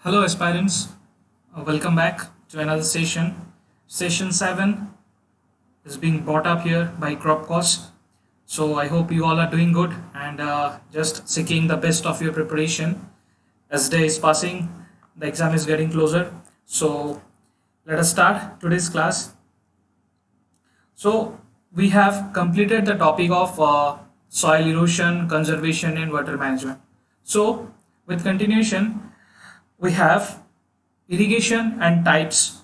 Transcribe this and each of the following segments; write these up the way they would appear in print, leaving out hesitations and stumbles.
Hello, aspirants. Welcome back to another session. Session 7 is being brought up here by Cropcos. So, I hope you all are doing good and just seeking the best of your preparation. As day is passing, the exam is getting closer. So, let us start today's class. So, we have completed the topic of soil erosion, conservation, and water management. So, with continuation, we have irrigation and types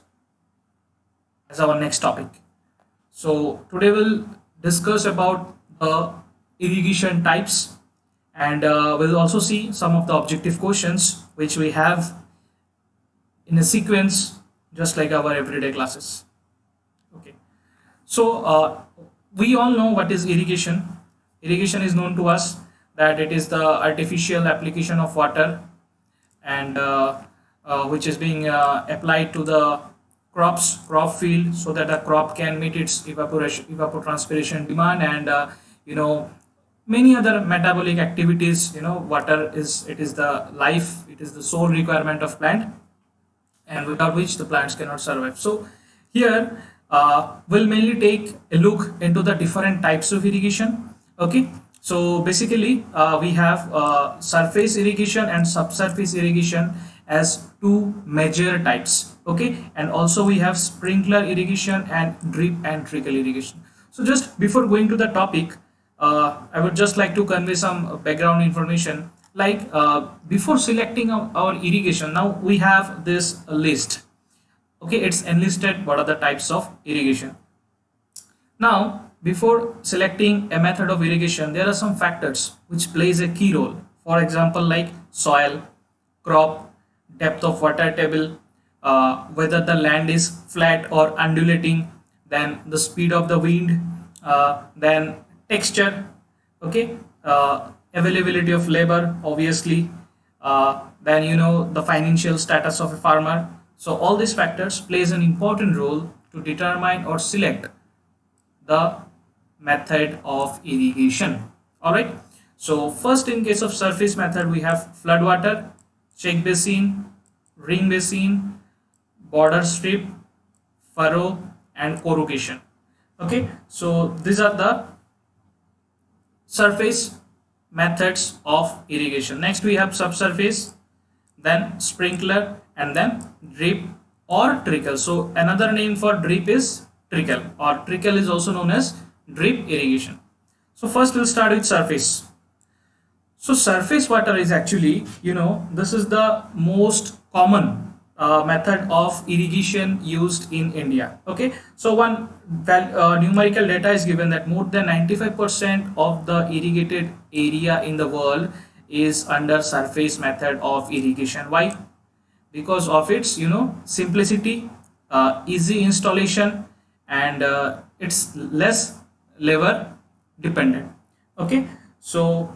as our next topic. So today we'll discuss about the irrigation types and we'll also see some of the objective questions which we have in a sequence just like our everyday classes. Okay. So we all know what is irrigation. Irrigation is known to us that it is the artificial application of water and which is being applied to the crop field so that the crop can meet its evapotranspiration demand and you know many other metabolic activities. Water is the life, it is the sole requirement of plant, and without which the plants cannot survive. So here we'll mainly take a look into the different types of irrigation. Okay, so basically we have surface irrigation and subsurface irrigation as two major types. Okay, and also we have sprinkler irrigation and drip and trickle irrigation. So just before going to the topic, I would just like to convey some background information. Like before selecting our irrigation, now we have this list. Okay, it's enlisted what are the types of irrigation. Now before selecting a method of irrigation, there are some factors which plays a key role. For example, like soil, crop, depth of water table, whether the land is flat or undulating, then the speed of the wind, then texture, okay, availability of labor, obviously, then the financial status of a farmer. So all these factors plays an important role to determine or select the method of irrigation. All right, so first, in case of surface method, we have flood water, check basin, ring basin, border strip, furrow, and corrugation. Okay, so these are the surface methods of irrigation. Next we have subsurface, then sprinkler, and then drip or trickle. So another name for drip is trickle, or trickle is also known as drip irrigation. So first we'll start with surface. So surface water is actually, this is the most common method of irrigation used in India. Okay, so one numerical data is given that more than 95% of the irrigated area in the world is under surface method of irrigation. Why? Because of its simplicity, easy installation, and it's less labor dependent. Okay, so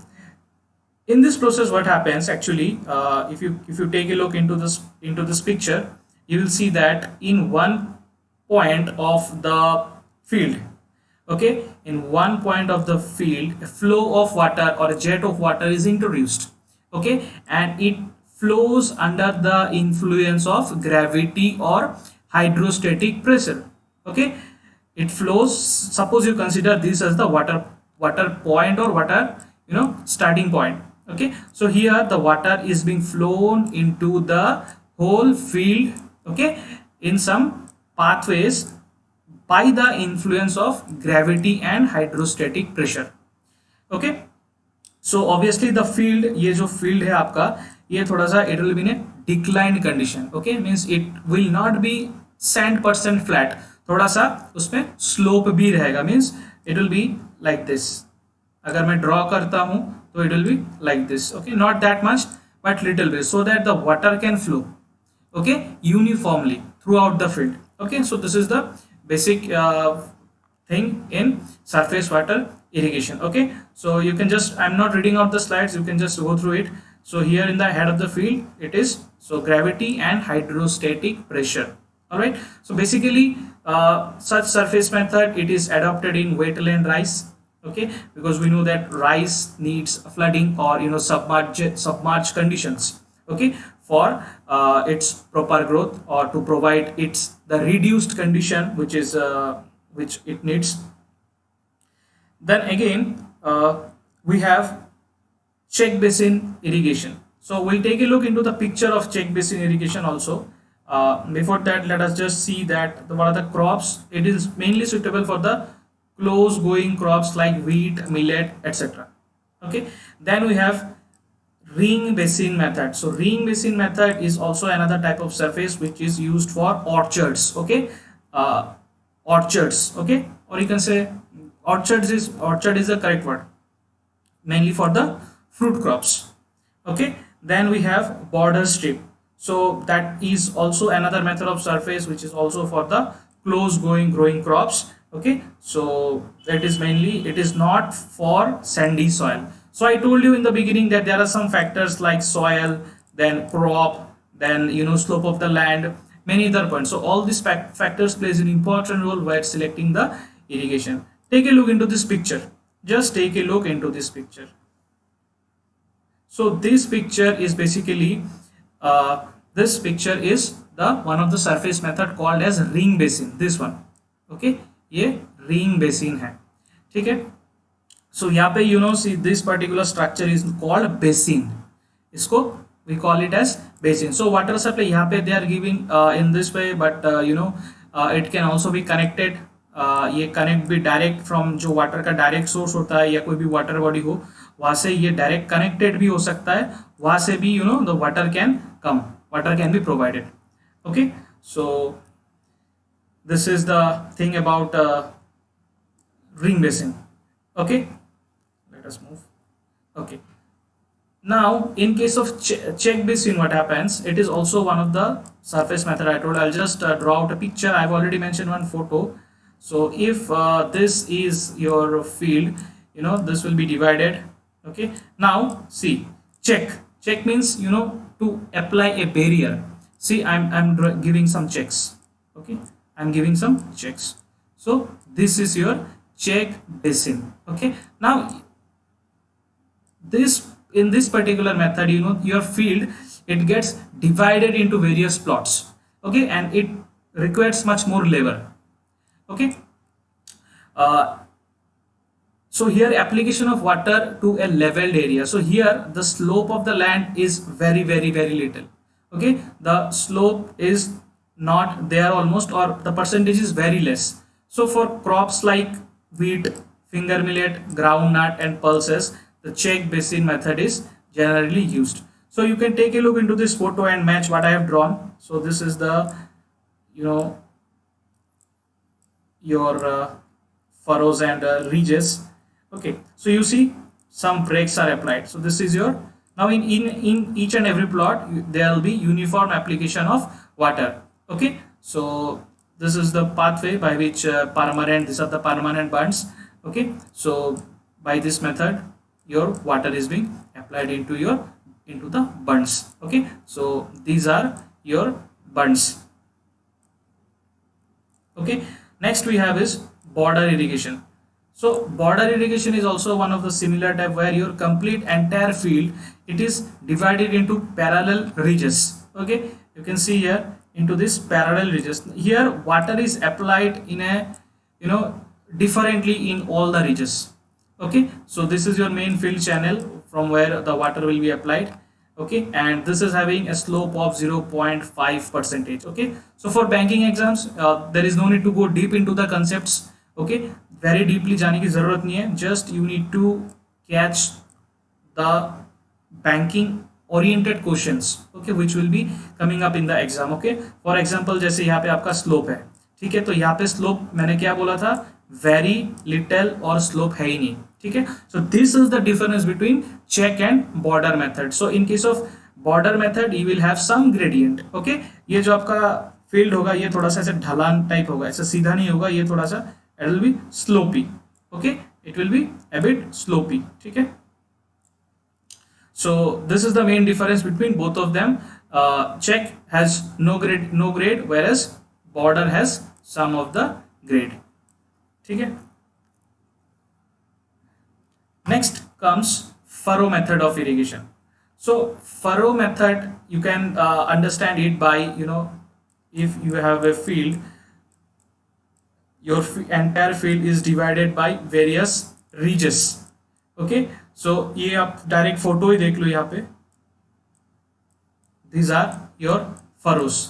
in this process what happens actually, if you take a look into this picture, you will see that in one point of the field, okay, in one point of the field a flow of water or a jet of water is introduced. Okay, and it flows under the influence of gravity or hydrostatic pressure. Okay, it flows, suppose you consider this as the water point or water starting point. Okay, so here the water is being flown into the whole field, okay, in some pathways by the influence of gravity and hydrostatic pressure. Okay, so obviously the field, ये जो field है आपका, ये थोड़ा सा it will be in a declined condition. Okay, means it will not be 100% flat, थोड़ा सा उसमें slope भी रहेगा, means it will be like this. अगर मैं draw करता हूँ so it will be like this. Okay, not that much but little bit, so that the water can flow, okay, uniformly throughout the field. Okay, so this is the basic thing in surface water irrigation. Okay, so you can just, I'm not reading out the slides, you can just go through it. So here in the head of the field it is so gravity and hydrostatic pressure. All right, so basically such surface method it is adopted in wetland rice. Okay, because we know that rice needs flooding or submerged conditions. Okay, for its proper growth, or to provide its the reduced condition which it needs. Then again, we have check basin irrigation. So we'll take a look into the picture of check basin irrigation also. Before that, let us just see that what are the crops. It is mainly suitable for the close going crops like wheat, millet, etc. Okay. Then we have ring basin method. So ring basin method is also another type of surface which is used for orchards. Okay. Orchards. Okay. Or you can say orchard is the correct word, mainly for the fruit crops. Okay. Then we have border strip. So that is also another method of surface which is also for the close going growing crops. Okay. So it is not for sandy soil. So I told you in the beginning that there are some factors like soil, then crop, then slope of the land, many other points. So all these factors plays an important role while selecting the irrigation. Take a look into this picture. Just take a look into this picture. So this picture is basically this picture is the one of the surface method called as ring basin. This one, okay, ये ring basin है, ठीक है. So यहाँ पे see this particular structure is called basin. इसको we call it as basin. So water supply यहाँ पे they are giving in this way, but it can also be connected. ये कनेक्ट भी डायरेक्ट फ्रॉम जो water का direct source होता है या कोई भी वाटर बॉडी हो वहां से ये डायरेक्ट कनेक्टेड भी हो सकता है, वहां से भी the water can come, water can be provided. Okay. So this is the thing about ring basin. Okay, let us move. Okay, now in case of check basin, what happens, it is also one of the surface method I told. I'll just draw out a picture. I've already mentioned one photo. So if this is your field, this will be divided. Okay, now see, check means to apply a barrier. See, I'm giving some checks. Okay, I'm giving some checks. So this is your check basin. Okay, now in this particular method, your field, it gets divided into various plots. Okay, and it requires much more labor. Okay. So here application of water to a leveled area. So here the slope of the land is very little. Okay, the slope is not there almost, or the percentage is very less. So for crops like wheat, finger millet, groundnut and pulses, the check basin method is generally used. So you can take a look into this photo and match what I have drawn. So this is the your furrows and ridges. Okay, so you see some breaks are applied. So this is your, now in each and every plot there will be uniform application of water. Okay, so this is the pathway by which these are the permanent bunds. Okay, so by this method your water is being applied into the bunds. Okay, so these are your bunds. Okay, next we have is border irrigation. So border irrigation is also one of the similar type, where your complete entire field, it is divided into parallel ridges. Okay, you can see here into this parallel ridges. Here water is applied in a differently in all the ridges. Okay, so this is your main field channel from where the water will be applied. Okay, and this is having a slope of 0.5%. Okay, so for banking exams there is no need to go deep into the concepts. Okay, very deeply जाने की जरूरत नहीं है. Just you need to catch the banking oriented questions, okay, which will be coming up in the exam. Okay, for example जैसे यहाँ पे आपका slope है, ठीक है, तो यहाँ पे slope मैंने क्या बोला था, very little और slope है ही नहीं. ठीक है, so this is the difference between check and border method. So in case of border method you will have some gradient. Okay, ये जो आपका फील्ड होगा ये थोड़ा सा ऐसे ढलान टाइप होगा, ऐसे सीधा नहीं होगा, ये थोड़ा सा it will be slopy. Okay, it will be a bit slopy. ठीक है, so this is the main difference between both of them. Check has no grade, whereas border has some of the grade. ठीक है, next comes furrow method of irrigation. So furrow method, you can understand it by, if you have a field, your entire field is divided by various ridges. Okay, so ये आप direct photo ही देख लो यहाँ पे, these are your furrows.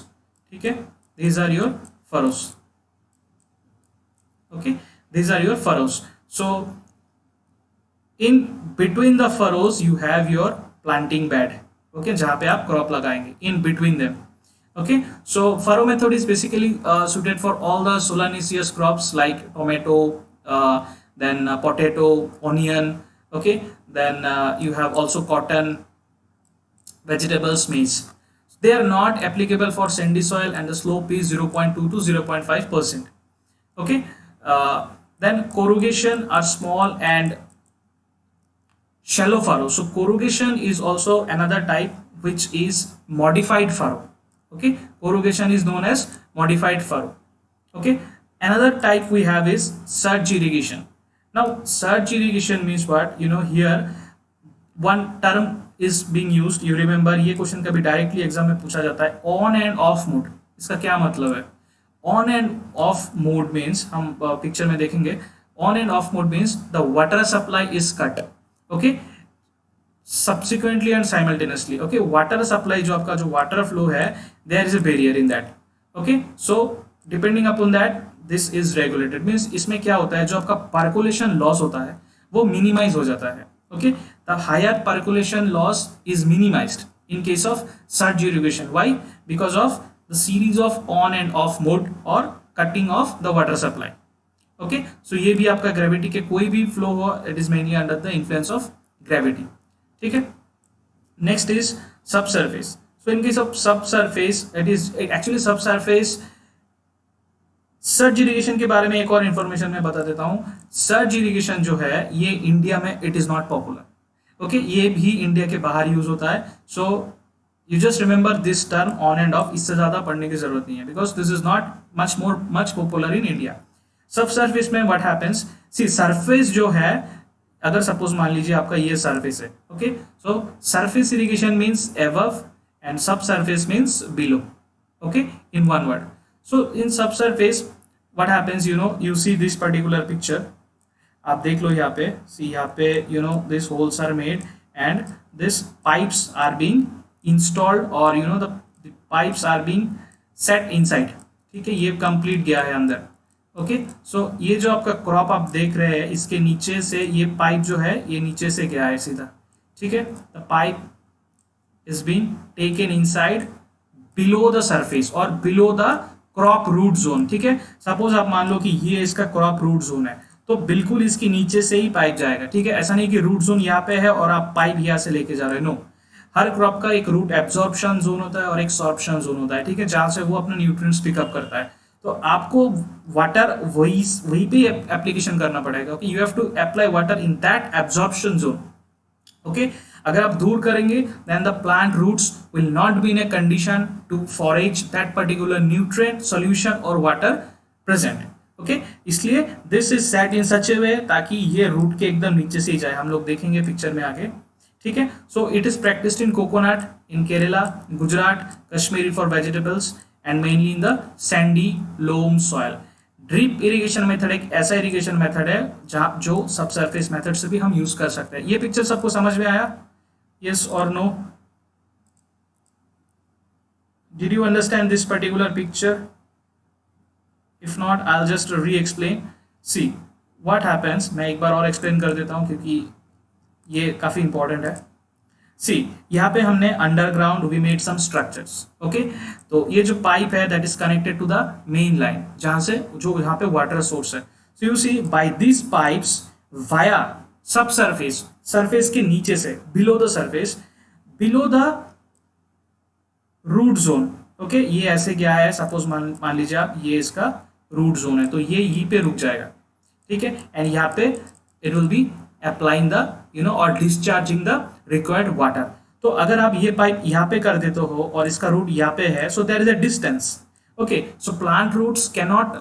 ठीक है, these are your furrows. Okay, these are your furrows. So in between the furrows you have your planting bed. Okay, जहाँ पे आप crop लगाएंगे in between them. Okay, so furrow method is basically suited for all the solanaceous crops like tomato, then potato, onion. Okay, then you have also cotton, vegetables, maize. They are not applicable for sandy soil and the slope is 0.2 to 0.5%. Okay, then corrugation are small and shallow furrow. So corrugation is also another type which is modified furrow. Okay, corrugation is known as modified furrow. Okay, another type we have is surge irrigation. Now surge irrigation means what? Here one term is being used. You remember, ये question कभी directly exam में पूछा जाता है, on end of mode. इसका क्या मतलब है? On end of mode means, हम पिक्चर में देखेंगे, on end of mode means the water supply is cut. Okay, subsequently and simultaneously. Okay, water supply, जो आपका जो water flow है, there is a barrier in that. Okay, so depending upon that this is regulated. means इसमें क्या होता है, जो आपका percolation loss होता है वो minimize हो जाता है. Okay, the higher percolation loss is minimized in case of surge irrigation. Why? Because of the series of on and off mode or cutting of the water supply. Okay, so ये भी आपका gravity के कोई भी flow हो, it is mainly under the influence of gravity. ठीक है. Next is सब surface. So in case of सब सरफेस, इट इज एक्चुअली सब सरफेस सर्ज इरिगेशन के बारे में एक और इंफॉर्मेशन मैं बता देता हूं. सर्ज इरिगेशन जो है ये इंडिया में it is not popular. Okay, ये भी इंडिया के बाहर यूज होता है. So you just remember this term on end of, इससे ज्यादा पढ़ने की जरूरत नहीं है because this is not much popular in India. सब सरफेस में व्हाट हैपेंस, सी सरफेस जो है, अगर सपोज मान लीजिए आपका ये सरफेस है. Okay, so surface irrigation means above and sub surface means below. Okay, in one word. So in sub surface what happens, you see this particular picture, आप देख लो यहाँ पे. सी यहाँ पे this holes are made and this pipes are being installed और the pipes are being set inside. ठीक है, ये कंप्लीट गया है अंदर. ओके, सो ये जो आपका क्रॉप आप देख रहे हैं, इसके नीचे से ये पाइप जो है ये नीचे से गया है सीधा. ठीक है, the pipe is being taken inside below the surface और below the crop root zone. ठीक है, सपोज आप मान लो कि ये इसका क्रॉप रूट जोन है, तो बिल्कुल इसके नीचे से ही पाइप जाएगा. ठीक है, ऐसा नहीं कि रूट जोन यहाँ पे है और आप पाइप यहाँ से लेके जा रहे हैं. नो, हर क्रॉप का एक रूट एब्जॉर्प्शन जोन होता है और एक सॉर्प्शन जोन होता है. ठीक है, जहां से वो अपने न्यूट्रिएंट्स पिकअप करता है. तो आपको वाटर वही पे एप्लीकेशन करना पड़ेगा. Okay, you have to apply water in that absorption zone. Okay, अगर आप दूर करेंगे then the plant roots will not be in a condition to forage that particular nutrient solution और वाटर प्रेजेंट. ओके, इसलिए this is set in such a way ताकि ये root के एकदम नीचे से ही जाए. हम लोग देखेंगे पिक्चर में आगे. ठीक है, so it is practised in coconut, in Kerala, Gujarat, Kashmiri for vegetables and mainly in the sandy loam soil. Drip irrigation method एक ऐसा इरिगेशन मेथड है जहां जो सब सरफेस मेथड से भी हम यूज कर सकते हैं. ये पिक्चर सबको समझ में आया? यस और no? Did you understand this particular picture? If not I will just re explain. See what happens, मैं एक बार और एक्सप्लेन कर देता हूं क्योंकि ये काफी इंपॉर्टेंट है. सी यहाँ पे हमने underground we made some structures. Okay, तो ये जो पाइप है that is connected to the main line जहां से जो यहाँ पे वाटर सोर्स है. So you see by this pipes via subsurface, surface के नीचे से below the surface, below the root zone. Okay, ये ऐसे गया है, सपोज मान लीजिए आप ये इसका रूट जोन है, तो ये यहीं पे रुक जाएगा. ठीक है, एंड यहाँ पे it will be applying the और डिस्चार्जिंग द रिक्वायर्ड वाटर. तो अगर आप ये पाइप यहाँ पे कर देते हो और इसका रूट यहाँ पे है, so there is a distance. Okay, so plant roots can not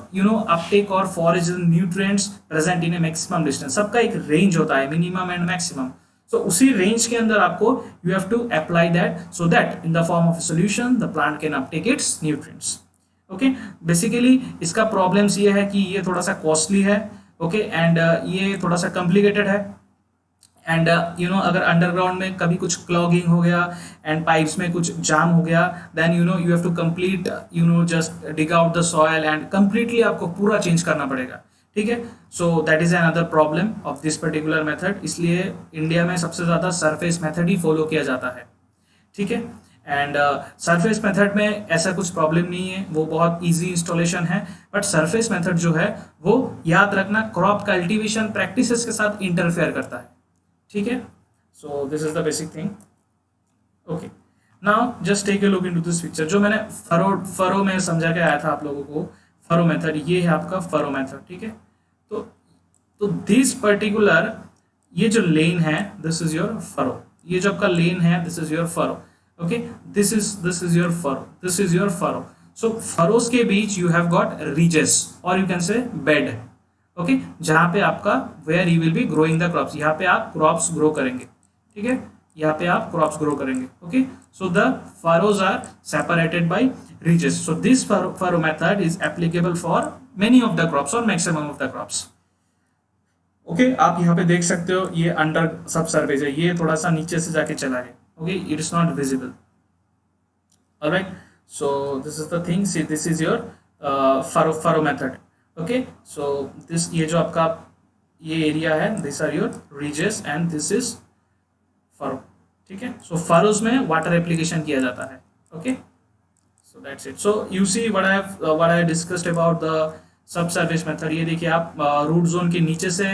uptake और forage nutrients present in a maximum distance. सबका एक रेंज होता है, मिनिमम एंड मैक्सिमम. सो उसी रेंज के अंदर आपको you have to apply that, so that in the form of solution the plant can uptake its nutrients. Okay, basically इसका problems ये है कि ये थोड़ा सा कॉस्टली है, ओके, एंड ये थोड़ा सा कॉम्प्लिकेटेड है, एंड अगर अंडरग्राउंड में कभी कुछ क्लॉगिंग हो गया एंड पाइप्स में कुछ जाम हो गया, then you have to complete just dig out the soil and completely आपको पूरा चेंज करना पड़ेगा, ठीक है। So that is another problem of this particular method, इसलिए इंडिया में सबसे ज़्यादा सरफेस मेथड ही फॉलो किया जाता है, ठीक है। एंड सरफेस मेथड में ऐसा कुछ प्रॉब्लम नहीं है, वो बहुत इजी इंस्टॉलेशन है, बट सरफेस मेथड जो है वो याद रखना क्रॉप कल्टीवेशन प्रैक्टिसेस के साथ इंटरफेयर करता है, ठीक है। So this is the basic thing. Okay, now just take a look into this picture, जो मैंने फरो में समझा के आया था आप लोगों को, फरो मेथड, ये है आपका फरो मेथड, ठीक है। तो दिस पर्टिकुलर ये जो लेन है, दिस इज योर फरो, ये जो आपका लेन है, this is your furrow, okay, this is your furrow, this is your furrow. So furrows के बीच यू हैव गॉट रीजेस और you can say bed, okay, जहां पे आपका where you will be growing the crops, यहाँ पे आप crops grow करेंगे, ठीक है, यहाँ पे आप क्रॉप्स ग्रो करेंगे, okay. So the furrows are separated by ridges, so this furrow method is applicable for many of the crops और maximum of the crops, okay. आप यहाँ पे देख सकते हो ये अंडर सब सरफेस है, ये थोड़ा सा नीचे से जाके चला है, okay, it is not visible, alright. So this is the thing, see this is your furrow method, okay. So this, ये जो आपका ये एरिया है, this are your ridges and this is furrow, ठीक है। सो फरोज में water application किया जाता है, okay. So that's it. So you see what I discussed about the subsurface method. ये देखिए आप रूट जोन के नीचे से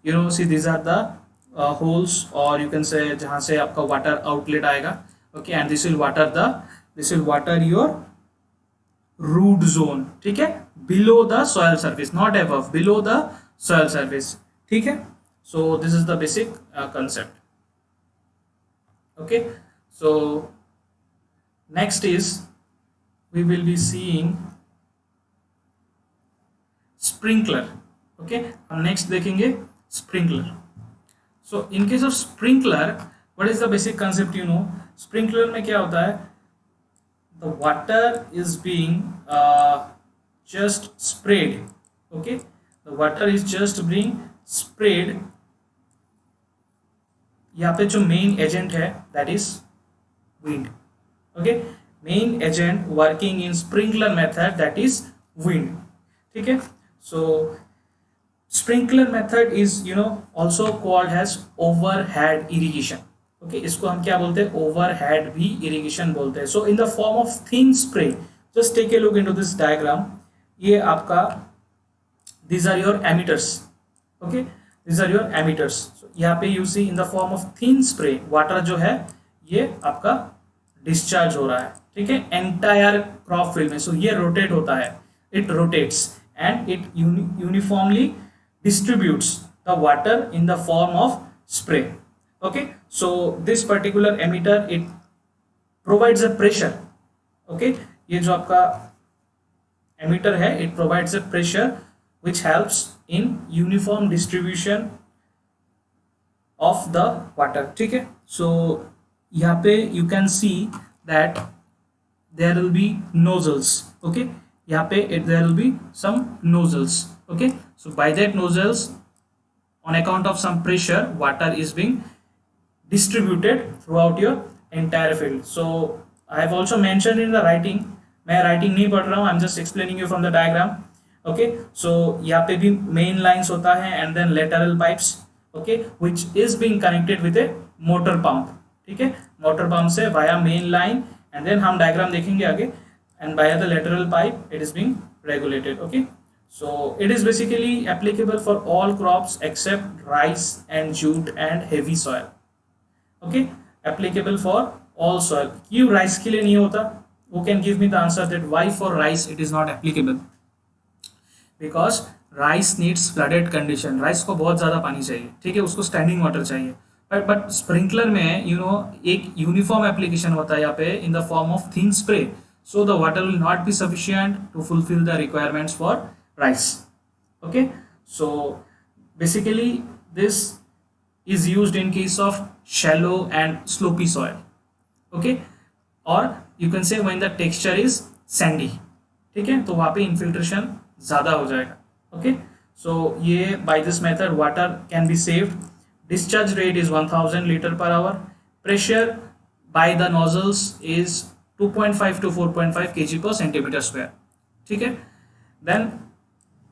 see this are the holes, और यू कैन से जहाँ से आपका वाटर आउटलेट आएगा, okay, and this will water your root zone, ठीक है, below the soil surface, not above, below the soil surface, ठीक है। So this is the basic concept, okay। So next is we will be seeing sprinkler, okay। हम next देखेंगे sprinkler। So in case of sprinkler, what is the basic concept, sprinkler में क्या होता है, the water is being just sprayed, okay, the water is just being sprayed, यहाँ पे जो main agent है that is wind, okay, main agent working in sprinkler method that is wind, ठीक है। So sprinkler method is also called as overhead irrigation, okay, इसको हम क्या बोलते हैं, ओवरहेड भी इरिगेशन बोलते हैं। So in the form of thin spray, just take a look into this diagram, ये आपका these are your emitters, okay, these are your emitters। so यहाँ पे you see in the form of thin spray, water जो है ये आपका discharge हो रहा है, ठीक है, एंटायर क्रॉप फील्ड में। सो ये रोटेट होता है, it rotates and it uniformly distributes the water in the form of spray, okay. So this particular emitter it provides a pressure, okay, ये जो आपका एमिटर है it provides a pressure which helps in uniform distribution of the water, ठीक है। so यहाँ पे you can see that there will be nozzles, okay, यहाँ पे there will be some nozzles, okay। so by that nozzles, on account of some pressure, water is being distributed throughout your entire field। so I have also mentioned in the writing, मैं writing नहीं पढ़ रहा हूँ, I am just explaining you from the diagram, okay. So यहाँ पे भी main lines होता है and then lateral pipes, okay, which is being connected with a motor pump, ठीक है, मोटर पंप से via main line, and then हम diagram देखेंगे आगे, and via the lateral pipe it is being regulated, okay। so it is basically applicable for all crops except rice and jute and heavy soil, okay, applicable for all soil। क्यों rice के लिए नहीं होता, who can give me the answer that why for rice it is not applicable? Because rice needs flooded condition, rice को बहुत ज़्यादा पानी चाहिए, ठीक है, उसको स्टैंडिंग वाटर चाहिए, बट स्प्रिंकलर में एक यूनिफॉर्म एप्लीकेशन होता है यहाँ पे in the form of thin spray, so the water will not be sufficient to fulfil the requirements for rice, okay. So basically this is used in case of shallow and slopy soil. Okay, or you can say when the texture is sandy. ठीक है, तो वहाँ पे infiltration ज़्यादा हो जाएगा. Okay, so ये by this method water can be saved. Discharge rate is 1000 liter per hour. Pressure by the nozzles is 2.5 to 4.5 kg per centimeter square. ठीक है, then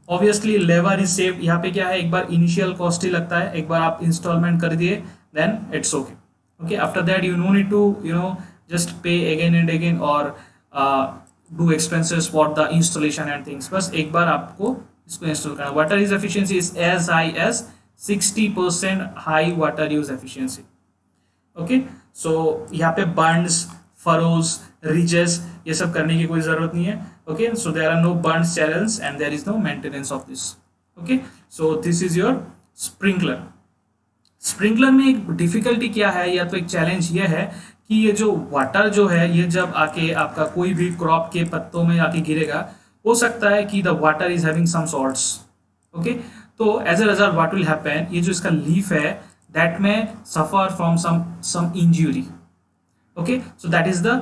obviously labour is saved. यहाँ पे क्या है, एक बार इनिशियल कॉस्ट ही लगता है, एक बार आप इंस्टॉलमेंट कर दिए then it's okay. Okay, after that you know need to just pay again and again और do expenses for the installation and things. बस एक बार आपको इसको इंस्टॉल करना. Water use efficiency is as high as 60% high water use efficiency. Okay, so यहाँ पे Burns, furrows, ridges ये सब करने की कोई जरूरत नहीं है. Okay, so there are no berms channels and there is no maintenance of this. Okay, so this is your sprinkler. Sprinkler में एक डिफिकल्टी क्या है या तो एक चैलेंज ये है कि ये जो वाटर जो है ये जब आके आपका कोई भी क्रॉप के पत्तों में आके गिरेगा, हो सकता है कि the water is having some salts. Okay, तो as a result what will happen, ये जो इसका लीफ है that may suffer from some injury. Okay, so that is the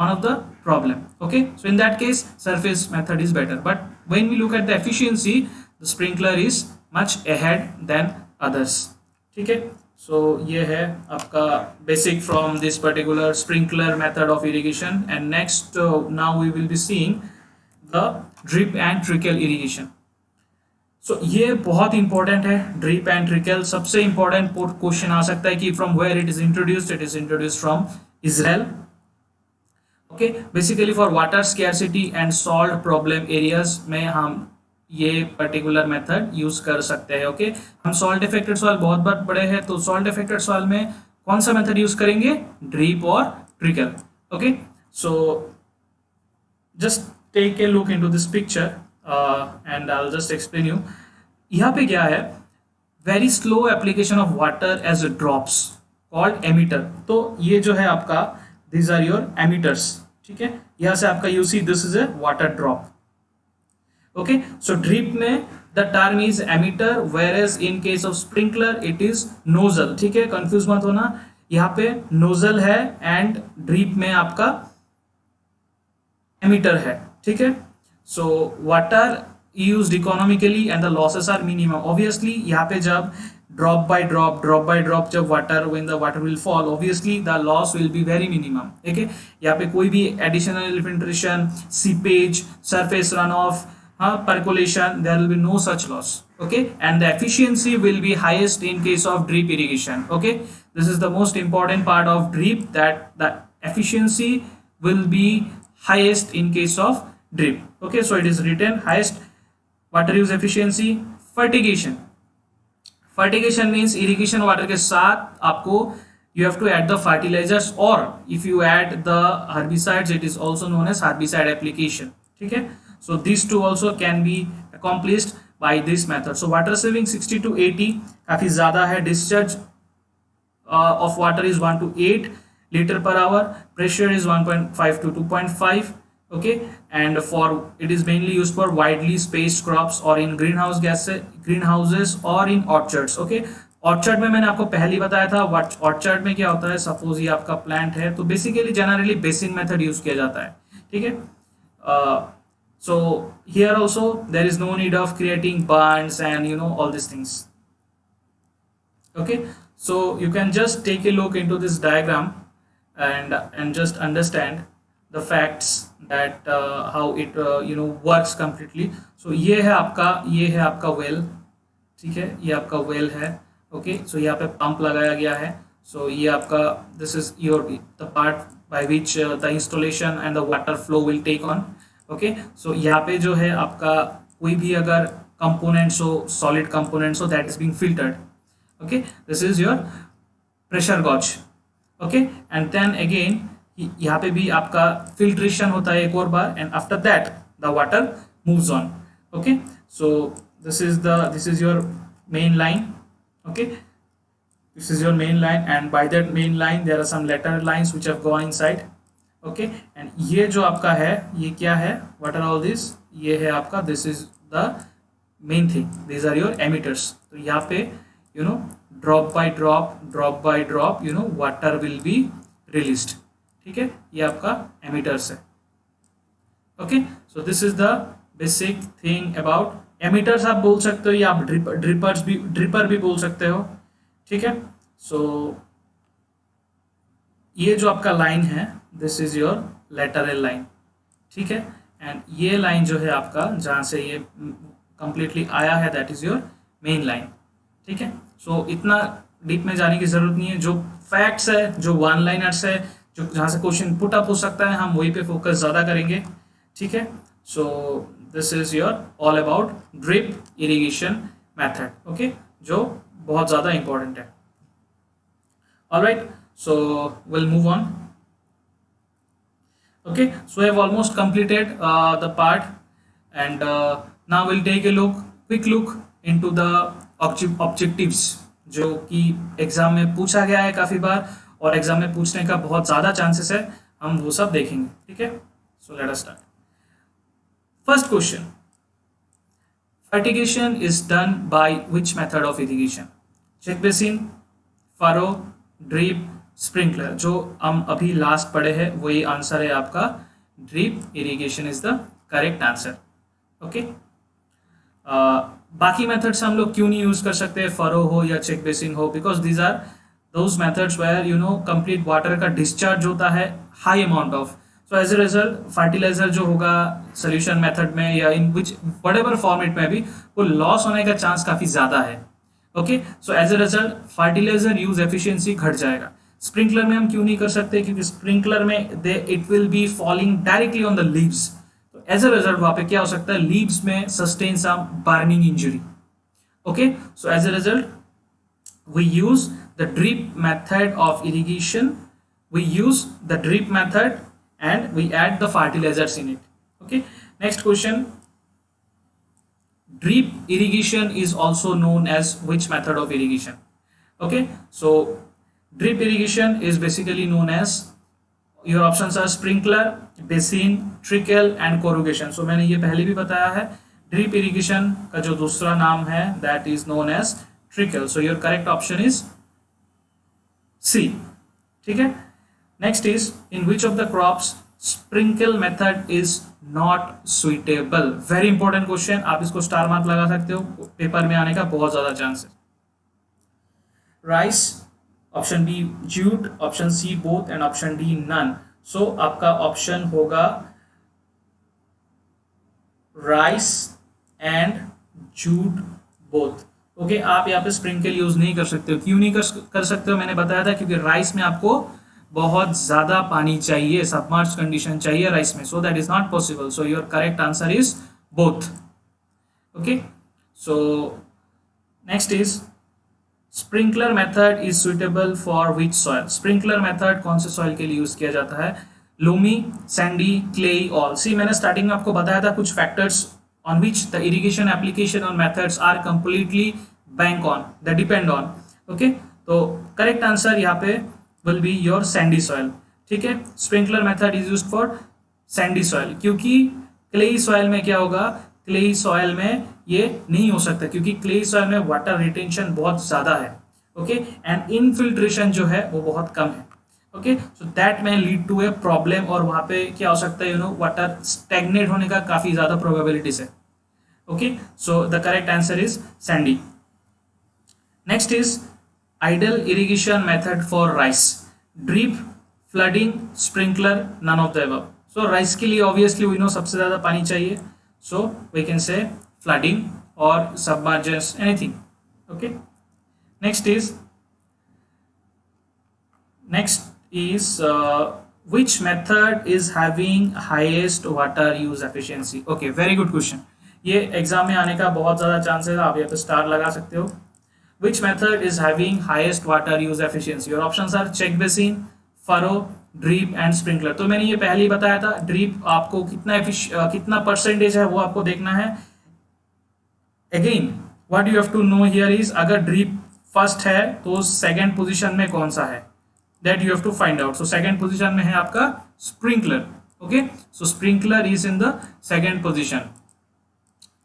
one of the problem. Okay, so in that case surface method is better, but when we look at the efficiency, the sprinkler is much ahead than others. ठीक है, so ये है आपका basic from this particular sprinkler method of irrigation. And next now we will be seeing the drip and trickle irrigation. सो ये बहुत important है. Drip and trickle सबसे important question आ सकता है कि from where it is introduced. It is introduced from Israel. Okay, basically for water scarcity and salt problem areas में हम ये पर्टिकुलर मेथड यूज कर सकते हैं. ओके, हम सॉल्ट इफेक्टेड सॉइल बहुत बार पढ़े हैं, तो सॉल्ट इफेक्टेड सॉइल में कौन सा मेथड यूज करेंगे, ड्रिप और trickle. Okay, so just take a look into this picture and I'll just explain you. यहाँ पे क्या है, very slow application of water as drops called emitter. तो ये जो है आपका these are your emitters. ठीक है, यहाँ से आपका you see this is a water drop. Okay, so drip में the term is emitter, whereas in case of sprinkler it is nozzle. ठीक है, confuse मत होना, यहाँ पे nozzle है and drip में आपका emitter है. ठीक है, so water used economically and the losses are minimum. Obviously यहाँ पे जब drop by drop जब water when the water will fall, obviously the loss will be very minimum. Okay, यहाँ पे कोई भी additional filtration, seepage, surface runoff, percolation, there will be no such loss. Okay, and the efficiency will be highest in case of drip irrigation. Okay, this is the most important part of drip, that the efficiency will be highest in case of drip. Okay, so it is written highest water use efficiency. Fertigation means irrigation water के साथ आपको you have to add the fertilizers, or if you add the herbicides it is also known as herbicide application. ठीक है, so these two also can be accomplished by this method. So water saving 60 to 80 काफी ज़्यादा है. Discharge of water is 1 to 8 liter per hour. Pressure is 1.5 to 2.5. Okay, and for it is mainly used for widely spaced crops or in greenhouses or in orchards. Okay, orchard में मैंने आपको पहले ही बताया था. Orchard में क्या होता है, सपोज ये आपका प्लांट है तो basically generally basin method use किया जाता है. ठीक है, so here also there is no need of creating barns and all these things. Okay, so you can just take a look into this diagram and just understand the facts that how it works completely. So ये है आपका well. ठीक है, ये आपका well है. Okay, so यहाँ पे पंप लगाया गया है. सो ये आपका this is the part by which the installation and the water flow will take on. Okay, so यहाँ पे जो है आपका कोई भी अगर components हो, solid components हो, that is being filtered. Okay, this is your pressure gauge. Okay, and then again यहाँ पे भी आपका फिल्ट्रेशन होता है एक और बार, and after that the water moves on. Okay, so this is your main line. Okay, this is your main line, and by that main line there are some lateral lines which have gone inside. Okay, and ये जो आपका है ये क्या है, what are all this, ये है आपका, this is the main thing, these are your emitters. तो यहाँ पे drop by drop water will be released. ठीक है, ये आपका एमिटर्स है। Okay, so this is the basic thing about emitters. आप बोल सकते हो या आप ड्रिपर भी बोल सकते हो। ठीक है, सो ये जो आपका लाइन है this is your lateral line. ठीक है, एंड ये लाइन जो है आपका जहाँ से ये कंप्लीटली आया है that is your main line. ठीक है, सो इतना डीप में जाने की जरूरत नहीं है। जो फैक्ट्स है, जो वन लाइनर्स है, जो जहाँ से क्वेश्चन पुट अप हो सकता है, हम वही पे फोकस ज़्यादा करेंगे। ठीक है, so this is your all about drip irrigation method. Okay, जो बहुत ज़्यादा इंपॉर्टेंट है। Alright, so we'll move on. Okay, so I have almost completed the part, and now we'll take a quick look into the objectives जो कि exam में पूछा गया है काफ़ी बार और एग्जाम में पूछने का बहुत ज़्यादा चांसेस है, हम वो सब देखेंगे। ठीक है, so let us start. First question, fertigation is done by which method of irrigation? check basin, furrow, drip, sprinkler. जो हम अभी लास्ट पढ़े हैं वही आंसर है आपका, drip irrigation is the correct answer. Okay, बाकी मेथड्स हम लोग क्यों नहीं यूज कर सकते, फरो हो या चेक बेसिन हो, because these are those methods where complete water का डिस्चार्ज होता है high amount of, so as a result fertiliser जो होगा सोल्यूशन मेथड में या इन विच वटेवर फॉर्मेट में भी वो लॉस होने का चांस काफी ज्यादा है। Okay, so as a result fertiliser use efficiency घट जाएगा। स्प्रिंकलर में हम क्यों नहीं कर सकते, क्योंकि स्प्रिंकलर में it will be falling directly on the leaves, तो एज ए रिजल्ट वहां पे क्या हो सकता है, लीव्स में sustain some burning injury. Okay, so as a result we use the drip method of irrigation, we use the drip method and we add the fertilisers in it. Okay, next question, drip irrigation is also known as which method of irrigation? Okay, so drip irrigation is basically known as, your options are sprinkler, basin, trickle and corrugation. So मैंने ये पहले भी बताया है, drip irrigation का जो दूसरा नाम है that is known as trickle. So your correct option is C. ठीक है, next is, in which of the crops sprinkle method is not suitable? Very important question, आप इसको स्टार मार्क लगा सकते हो, पेपर में आने का बहुत ज्यादा चांस है। Rice, option B jute, option C both and option D none. So आपका ऑप्शन होगा rice and jute both. Okay, आप यहाँ पे स्प्रिंकल यूज नहीं कर सकते हो। क्यों नहीं कर सकते हो, मैंने बताया था, क्योंकि राइस में आपको बहुत ज्यादा पानी चाहिए, सबमर्ज कंडीशन चाहिए राइस में, so that is not possible. So your correct answer is both. Okay, so next is, sprinkler method is suitable for which soil? Sprinkler method कौन से सॉइल के लिए यूज किया जाता है? Loamy, sandy, clayey, all. See, मैंने starting में आपको बताया था कुछ factors on which the irrigation application और methods are completely bank on, the depend on. Okay, तो करेक्ट आंसर यहाँ पे will be your sandy soil। ठीक है, sprinkler method is used for Sandy soil, क्योंकि क्लेई सॉइल में क्या होगा, क्लेई सॉइल में ये नहीं हो सकता, क्योंकि क्लेई सॉइल में वाटर रिटेंशन बहुत ज्यादा है। ओके, एंड इनफिल्ट्रेशन जो है वो बहुत कम है। ओके, सो दैट में लीड टू ए प्रॉब्लम, और वहां पे क्या हो सकता है, वाटर स्टेगनेट होने का काफी ज्यादा प्रोबेबिलिटीज है। Okay, so the correct answer is Sandy. Next is ideal irrigation method for rice, drip, flooding, sprinkler, none of the above. So rice के लिए obviously we know सबसे ज़्यादा पानी चाहिए, so we can say flooding or submergence, anything. Okay, next is which method is having highest water use efficiency? Okay, very good question. ये exam में आने का बहुत ज़्यादा चांसेस है, आप यहाँ पे स्टार लगा सकते हो। Which method is having highest water use efficiency? Your options are check basin, furrow, drip and sprinkler. तो मैंने ये पहले ही बताया था, ड्रिप आपको कितना परसेंटेज है वो आपको देखना है। Again what you have to know here is, अगर ड्रिप फर्स्ट है तो सेकंड पोजीशन में कौन सा है, that you have to find out. So second position में है आपका sprinkler. Okay, so sprinkler is in the second position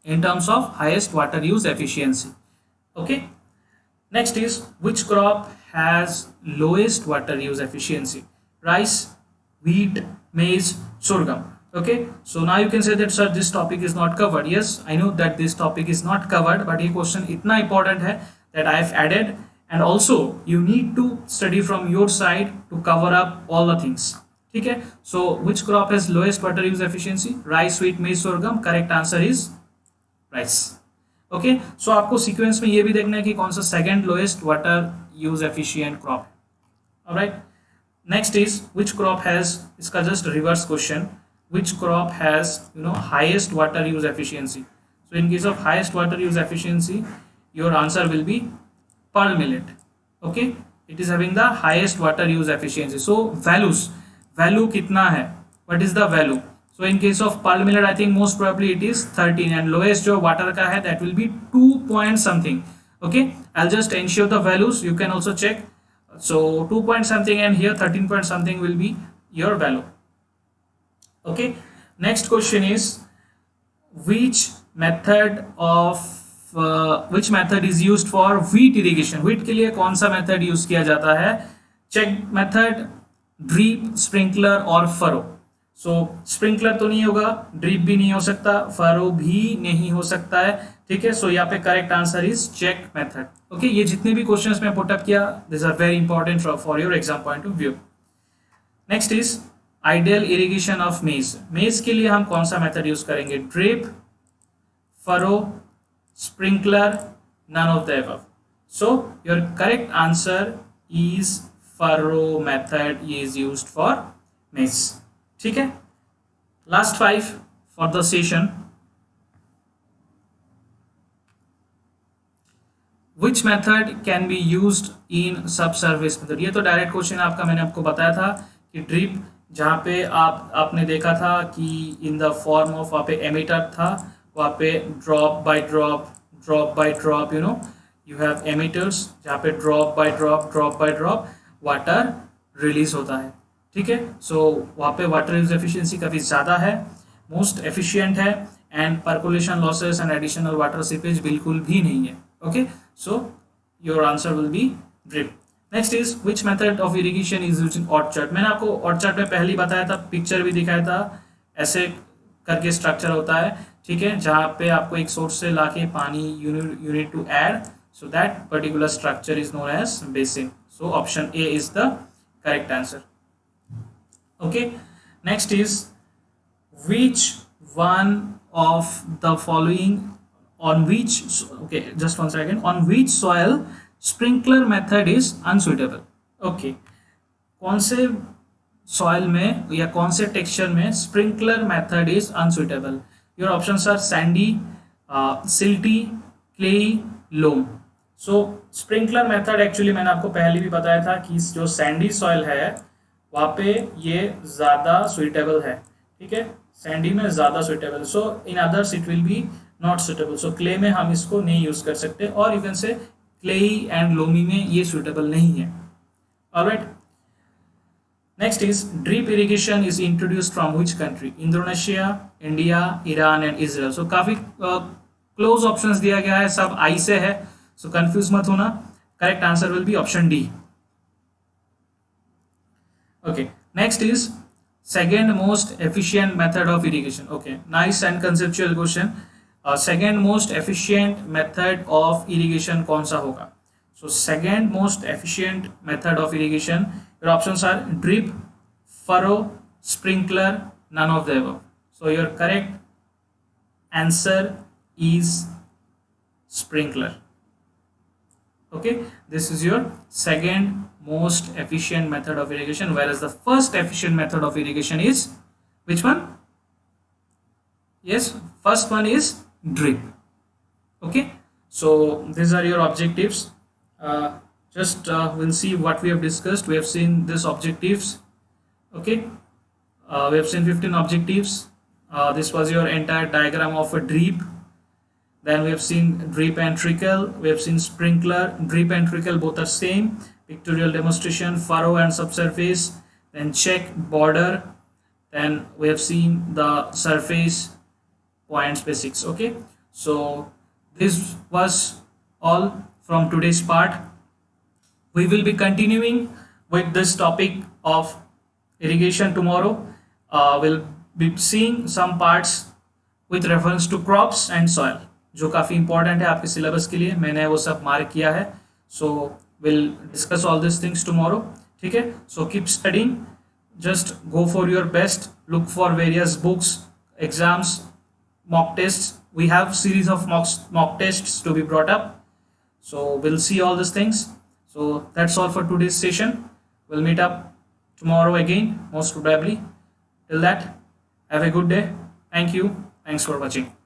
in terms of highest water use efficiency. Okay, Next is which crop has lowest water use efficiency? Rice, wheat, maize, sorghum. Okay, so now you can say that sir this topic is not covered. Yes, I know that this topic is not covered, but ये question इतना important है that I have added, and also you need to study from your side to cover up all the things. ठीक है, so which crop has lowest water use efficiency? Rice, wheat, maize, sorghum. Correct answer is rice. Okay, so आपको sequence में ये भी देखना है कि कौन सा second lowest water use efficient crop है. Alright, next is which crop has, इसका just reverse question, which crop has highest water use efficiency. So in case of highest water use efficiency your answer will be pearl millet. Okay, it is having the highest water use efficiency. So value कितना है, what is the value? So in case of pearl millet, I think most probably it is 13, and lowest जो water का है that will be 2 point something. Okay, I'll just ensure the values. You can also check. So 2 point something and here 13 point something will be your value. Okay, next question is which method is used for wheat irrigation? wheat के लिए कौन सा method use किया जाता है? check method, drip, sprinkler और furrow. सो sprinkler तो नहीं होगा, ड्रिप भी नहीं हो सकता, फरो भी नहीं हो सकता है. ठीक है, सो यहाँ पे correct answer is check method. Okay, ये जितने भी क्वेश्चंस मैं पुट अप किया this are very important for your exam point of view. Next is ideal irrigation of maize. Maize के लिए हम कौन सा मेथड यूज करेंगे? Drip, furrow, sprinkler, none of the above. So your correct answer is furrow method is used for maize. ठीक है, last 5 for the session. Which method can be used in सब service method? ये तो direct question आपका, मैंने आपको बताया था कि ड्रिप जहाँ पे आपने देखा था कि इन द फॉर्म ऑफ वहाँ पे एमिटर था, वहाँ पे drop by drop you have emitters जहाँ पे drop by drop water release होता है. ठीक है, सो वहाँ पे वाटर यूज एफिशिएंसी काफ़ी ज़्यादा है, मोस्ट एफिशिएंट है, and percolation losses and additional water seepage बिल्कुल भी नहीं है. Okay, so your answer will B drip. Next is which method of irrigation is used in orchard. मैंने आपको ऑर्चर्ड में पहले ही बताया था, पिक्चर भी दिखाया था, ऐसे करके स्ट्रक्चर होता है. ठीक है, जहाँ पे आपको एक सोर्स से लाके पानी you need to add, so that particular structure is known as basin. So option A is the correct answer. Okay, next is which one of the following, on which, okay, just one second, on which soil sprinkler method is unsuitable. Okay, कौन से soil में या कौन से texture में sprinkler method is unsuitable? Your options are sandy, silty, clayey, loam. So sprinkler method actually मैंने आपको पहले भी बताया था कि जो sandy soil है वहाँ पे ये ज़्यादा सुइटेबल है. ठीक है, सैंडी में ज़्यादा suitable. So in others it will be not suitable. So clay में हम इसको नहीं यूज़ कर सकते, और you can say clayey and loamy में ये सुइटेबल नहीं है. Alright, next is drip irrigation is introduced from which country? Indonesia, India, Iran and Israel. So काफ़ी क्लोज ऑप्शंस दिया गया है, सब आई से है, सो कंफ्यूज मत होना. Correct answer will B option D. Okay, next is second most efficient method of irrigation. Okay, nice and conceptual question. Second most efficient method of irrigation कौन सा होगा? So second most efficient method of irrigation, your options are drip, furrow, sprinkler, none of the above. So your correct answer is sprinkler. Okay, this is your second most efficient method of irrigation, whereas the first efficient method of irrigation is which one? Yes, first one is drip. Okay, so these are your objectives. We'll see what we have discussed. We have seen these objectives. Okay, we have seen 15 objectives. This was your entire diagram of a drip. Then we have seen drip and trickle. We have seen sprinkler. Drip and trickle both are same. Pictorial demonstration, furrow and subsurface, then check border, then we have seen the surface points basics. Okay, so this was all from today's part. We will be continuing with this topic of irrigation tomorrow. We'll be seeing some parts with reference to crops and soil, जो काफ़ी important है आपके syllabus के लिए. मैंने वो सब mark किया है. So will discuss all this things tomorrow. ठीक है. So keep studying, just go for your best, look for various books, exams, mock tests. We have series of mock tests to be brought up, so we'll see all these things. So that's all for today's session. We'll meet up tomorrow again, most probably. Till that, have a good day. Thank you. Thanks for watching.